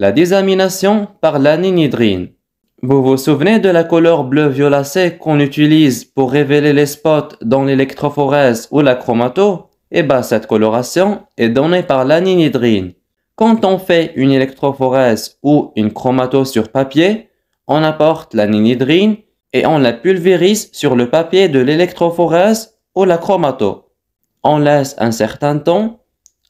La désamination par l'aninhydrine. Vous vous souvenez de la couleur bleu violacé qu'on utilise pour révéler les spots dans l'électrophorèse ou la chromato? Eh bien, cette coloration est donnée par l'aninhydrine. Quand on fait une électrophorèse ou une chromato sur papier, on apporte l'aninhydrine et on la pulvérise sur le papier de l'électrophorèse ou la chromato. On laisse un certain temps.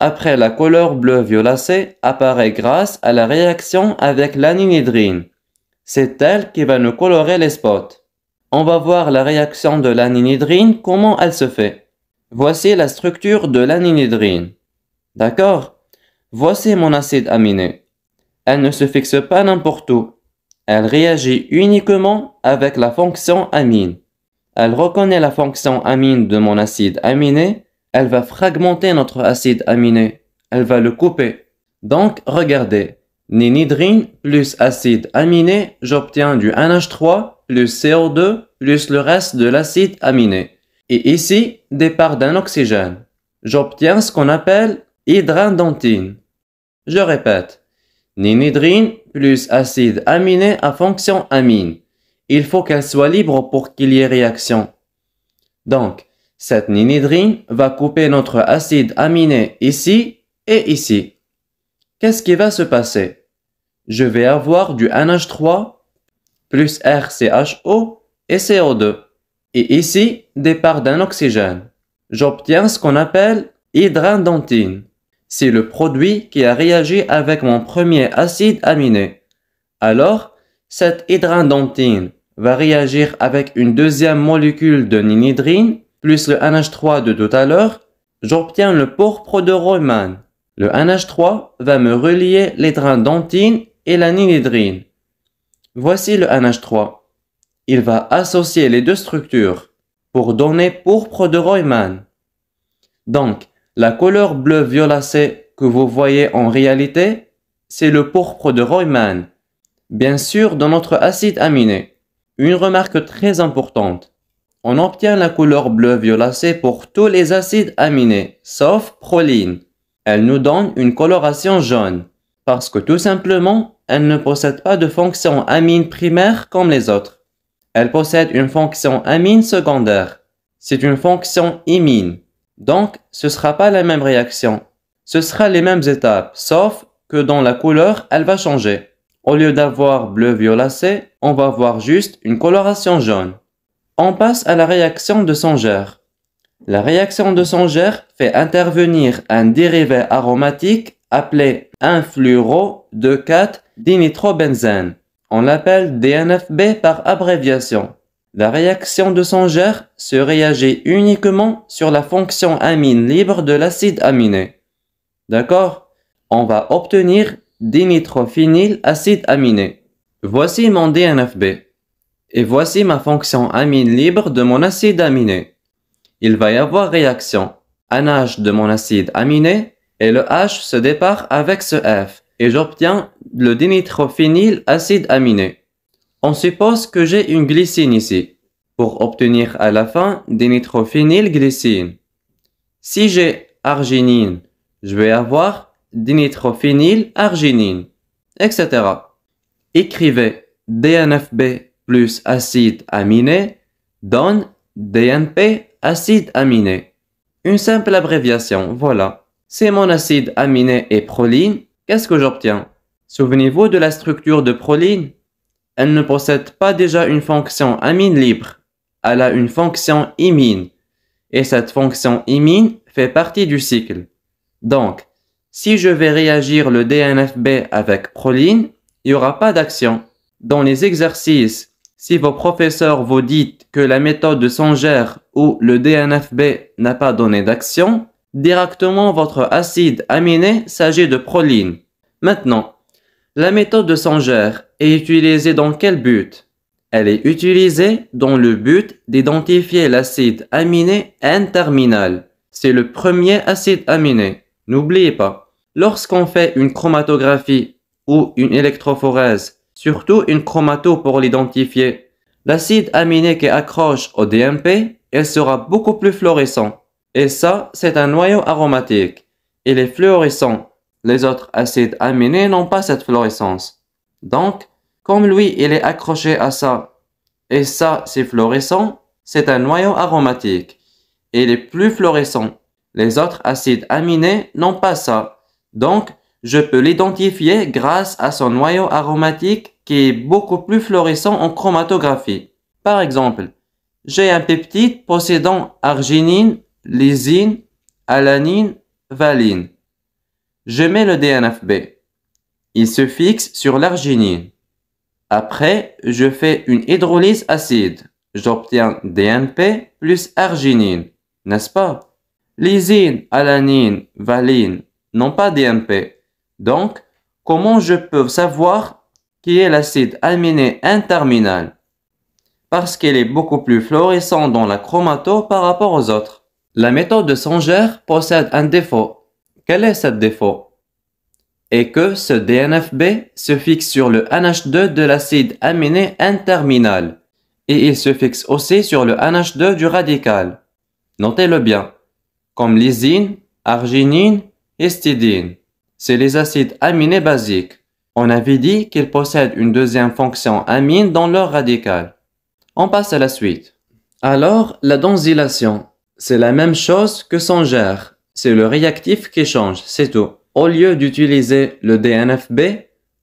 Après, la couleur bleu violacé apparaît grâce à la réaction avec l'aninhydrine. C'est elle qui va nous colorer les spots. On va voir la réaction de l'aninhydrine, comment elle se fait. Voici la structure de l'aninhydrine. D'accord? Voici mon acide aminé. Elle ne se fixe pas n'importe où. Elle réagit uniquement avec la fonction amine. Elle reconnaît la fonction amine de mon acide aminé. Elle va fragmenter notre acide aminé. Elle va le couper. Donc, regardez. Ninhydrine plus acide aminé, j'obtiens du NH3 plus CO2 plus le reste de l'acide aminé. Et ici, départ d'un oxygène. J'obtiens ce qu'on appelle hydradentine. Je répète. Ninhydrine plus acide aminé à fonction amine. Il faut qu'elle soit libre pour qu'il y ait réaction. Donc, cette ninhydrine va couper notre acide aminé ici et ici. Qu'est-ce qui va se passer? Je vais avoir du NH3 plus RCHO et CO2. Et ici, départ d'un oxygène. J'obtiens ce qu'on appelle hydradentine. C'est le produit qui a réagi avec mon premier acide aminé. Alors, cette hydradentine va réagir avec une deuxième molécule de ninhydrine plus le NH3 de tout à l'heure. J'obtiens le pourpre de Royman. Le NH3 va me relier l'hydradentine et la ninhydrine. Voici le NH3. Il va associer les deux structures pour donner pourpre de Royman. Donc, la couleur bleu violacé que vous voyez en réalité, c'est le pourpre de Royman. Bien sûr, dans notre acide aminé. Une remarque très importante. On obtient la couleur bleu violacé pour tous les acides aminés, sauf proline. Elle nous donne une coloration jaune, parce que tout simplement, elle ne possède pas de fonction amine primaire comme les autres. Elle possède une fonction amine secondaire. C'est une fonction imine. Donc, ce ne sera pas la même réaction. Ce sera les mêmes étapes, sauf que dans la couleur, elle va changer. Au lieu d'avoir bleu violacé, on va voir juste une coloration jaune. On passe à la réaction de Sanger. La réaction de Sanger fait intervenir un dérivé aromatique appelé 1-fluoro-2,4-dinitrobenzène. On l'appelle DNFB par abréviation. La réaction de Sanger se réagit uniquement sur la fonction amine libre de l'acide aminé. D'accord? On va obtenir dinitrophényl acide aminé. Voici mon DNFB. Et voici ma fonction amine libre de mon acide aminé. Il va y avoir réaction. Un H de mon acide aminé et le H se dépare avec ce F et j'obtiens le dinitrophényl acide aminé. On suppose que j'ai une glycine ici pour obtenir à la fin dinitrophénylglycine. Si j'ai arginine, je vais avoir dinitrophénylarginine, etc. Écrivez DNFB plus acide aminé donne DNP acide aminé. Une simple abréviation, voilà. C'est mon acide aminé et proline. Qu'est-ce que j'obtiens? Souvenez-vous de la structure de proline. Elle ne possède pas déjà une fonction amine libre. Elle a une fonction imine. Et cette fonction imine fait partie du cycle. Donc, si je vais réagir le DNFB avec proline, il n'y aura pas d'action. Dans les exercices, si vos professeurs vous disent que la méthode de Sanger ou le DNFB n'a pas donné d'action, directement votre acide aminé s'agit de proline. Maintenant, la méthode de Sanger est utilisée dans quel but? Elle est utilisée dans le but d'identifier l'acide aminé N-terminal. C'est le premier acide aminé. N'oubliez pas, lorsqu'on fait une chromatographie ou une électrophorèse, surtout une chromato pour l'identifier, l'acide aminé qui accroche au DNP, il sera beaucoup plus fluorescent. Et ça, c'est un noyau aromatique. Il est fluorescent. Les autres acides aminés n'ont pas cette fluorescence. Donc, comme lui, il est accroché à ça, et ça, c'est fluorescent, c'est un noyau aromatique. Il est plus fluorescent. Les autres acides aminés n'ont pas ça. Donc, je peux l'identifier grâce à son noyau aromatique qui est beaucoup plus fluorescent en chromatographie. Par exemple, j'ai un peptide possédant arginine, lysine, alanine, valine. Je mets le DNFB. Il se fixe sur l'arginine. Après, je fais une hydrolyse acide. J'obtiens DNP plus arginine, n'est-ce pas? Lysine, alanine, valine n'ont pas DNP. Donc, comment je peux savoir qui est l'acide aminé N-terminal? Parce qu'il est beaucoup plus fluorescent dans la chromato par rapport aux autres. La méthode de Sanger possède un défaut. Quel est ce défaut? Et que ce DNFB se fixe sur le NH2 de l'acide aminé N-terminal. Et il se fixe aussi sur le NH2 du radical. Notez-le bien. Comme lysine, arginine, histidine. C'est les acides aminés basiques. On avait dit qu'ils possèdent une deuxième fonction amine dans leur radical. On passe à la suite. Alors, la benzylation. C'est la même chose que Sanger. C'est le réactif qui change, c'est tout. Au lieu d'utiliser le DNFB,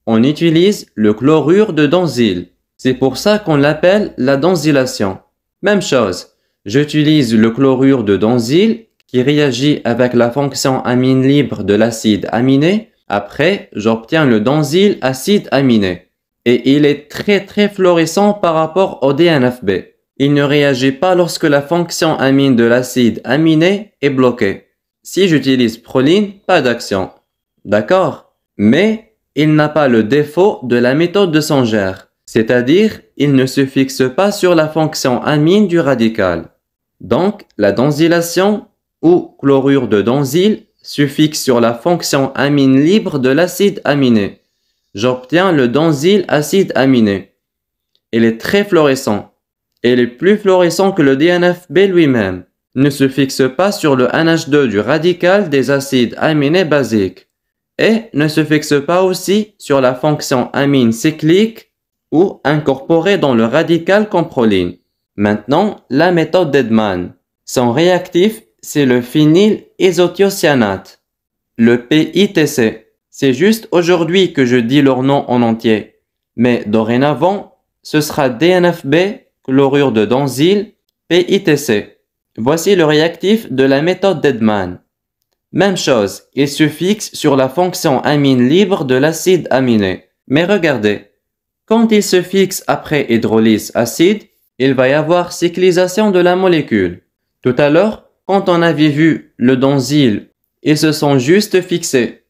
on utilise le chlorure de benzyle. C'est pour ça qu'on l'appelle la benzylation. Même chose, j'utilise le chlorure de benzyle qui réagit avec la fonction amine libre de l'acide aminé. Après, j'obtiens le benzyle acide aminé. Et il est très fluorescent par rapport au DNFB. Il ne réagit pas lorsque la fonction amine de l'acide aminé est bloquée. Si j'utilise proline, pas d'action. D'accord? Mais il n'a pas le défaut de la méthode de Sanger. C'est-à-dire, il ne se fixe pas sur la fonction amine du radical. Donc, la benzylation ou chlorure de benzyle se fixe sur la fonction amine libre de l'acide aminé. J'obtiens le benzyle acide aminé. Il est très fluorescent. Il est plus fluorescent que le DNFB lui-même. Ne se fixe pas sur le NH2 du radical des acides aminés basiques. Et ne se fixe pas aussi sur la fonction amine cyclique ou incorporée dans le radical comme proline. Maintenant, la méthode d'Edman. Son réactif, c'est le phényl isothiocyanate, le PITC. C'est juste aujourd'hui que je dis leur nom en entier. Mais dorénavant, ce sera DNFB, chlorure de benzyle, PITC. Voici le réactif de la méthode d'Edman. Même chose, il se fixe sur la fonction amine libre de l'acide aminé. Mais regardez, quand il se fixe après hydrolyse acide, il va y avoir cyclisation de la molécule. Tout à l'heure, quand on avait vu le benzyle, ils se sont juste fixés.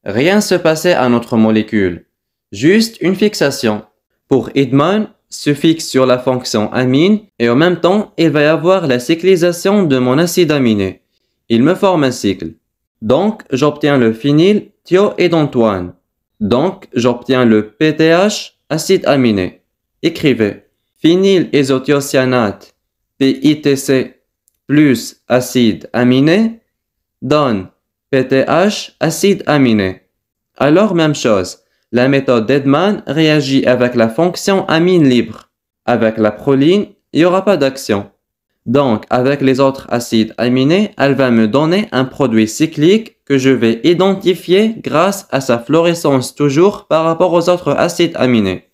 Rien ne se passait à notre molécule. Juste une fixation. Pour Edman, se fixe sur la fonction amine et en même temps, il va y avoir la cyclisation de mon acide aminé. Il me forme un cycle. Donc, j'obtiens le phénylthioédentoine. Donc, j'obtiens le PTH, acide aminé. Écrivez phényl isothiocyanate PITC plus acide aminé donne PTH, acide aminé. Alors, même chose. La méthode d'Edman réagit avec la fonction amine libre. Avec la proline, il n'y aura pas d'action. Donc, avec les autres acides aminés, elle va me donner un produit cyclique que je vais identifier grâce à sa fluorescence toujours par rapport aux autres acides aminés.